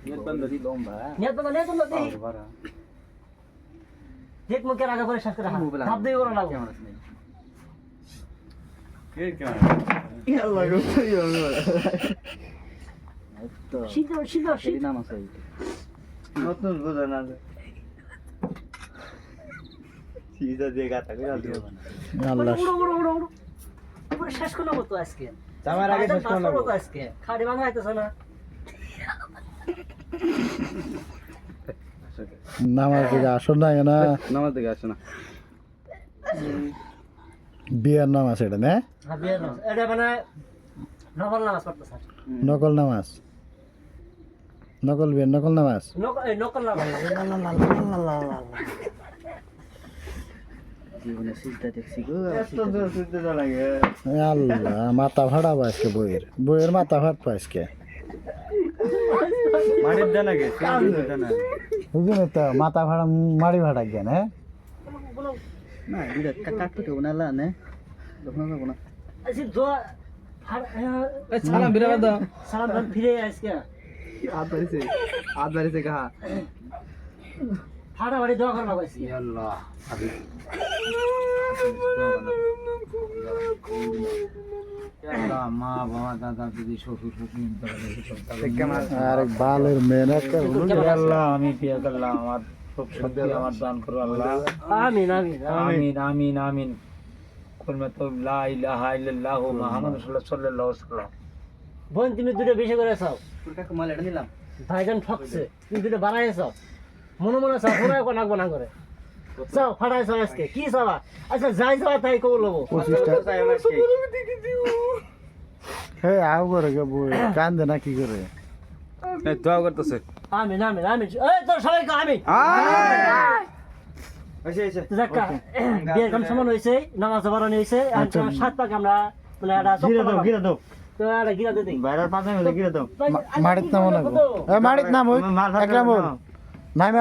Niat bandari lomba. নিয়ত মানে তো নদী Bara. দেখ মুখের আগে পরে শেষ করে ধাপ দিয়ে ওরা লাগবে Yalla götürüyor. সিধা সিধা Seri namaz ayı. নতুন বোঝা না সিধা দিয়ে গাতা করে দিও আল্লাহ উড়ো উড়ো উড়ো উড়ো পুরো শেষ করে নেবো তো আজকে আমার আগে শেষ করে নেবো আজকে খাড়ি ভাঙা হইতেছে না নামাজ থেকে আসর না না Namaz da gelsin ha. বিয়ার নামাজ এটা না বিয়ের নামাজ এটা মানে নকল নামাজ পড়তে স্যার নকল নামাজ নকল বিয়ার নকল নামাজ নকল নামাজ জীবনে সিজদা দেখছি গো। এত দূর শুনতে তো লাগে এ আল্লাহ মাথা ফাটাবো আজকে বইয়ের মাথা ফাটবো আজকে মাটির দেন আগে দেন বুঝলি তো মাথা ফাটা মারি ফাটা জ্ঞান হ্যাঁ না দিদা কাটতে কেউ না লা নে যখন যাবো না আচ্ছা দোয়া সালাম বিরাম দাও সালাম ফিরে আজকে হাত বাড়িছে গা ফাটা বাড়ি দোয়া করবা কইছি আল্লাহ হাবিব আল্লাহ মা বাবা দাদা দিদি শ্বশুর শ্বশুর আর বালের মেহনত আল্লাহ আমি বিয়ে করলাম আমার খুব শক্তি আমার দান করো আল্লাহ আমিন আমিন আমিন আমিন আমিন কুলমাতু লা ইলাহা ইল্লাল্লাহ মুহাম্মাদুর রাসূলুল্লাহ সাল্লাল্লাহু আলাইহি ওয়াসাল্লাম বোন তুমি দুটো বেশি করে চাও কাকু মাল এটা নিলাম ভাইজান ঠকছে তুমি দুটো বাড়াইছ মনে মনে চাও পুরো কোন আগ না করে চাও ফাটাইছ আজকে কি চাওয়া আচ্ছা যাই চাওয়া তাই কবুল হবো 25টা হে আও করে গে বই কান্দে না কি করে দোয়া করতেছে আমিন আমিন আমিন এই তোর সবাইকে আমিন যাক্কা বিয়ের কাম সমান হয়েছে নামাজ বাড়ানো হয়েছে আর 7 পাক আমরা মানে একটা গিরা দাও তো একটা গিরা দে দেই বাইরের পাশে গিরা দাও মাড়িত নামো লাগবো এ মাড়িত নাম ওই একরাম বল নামে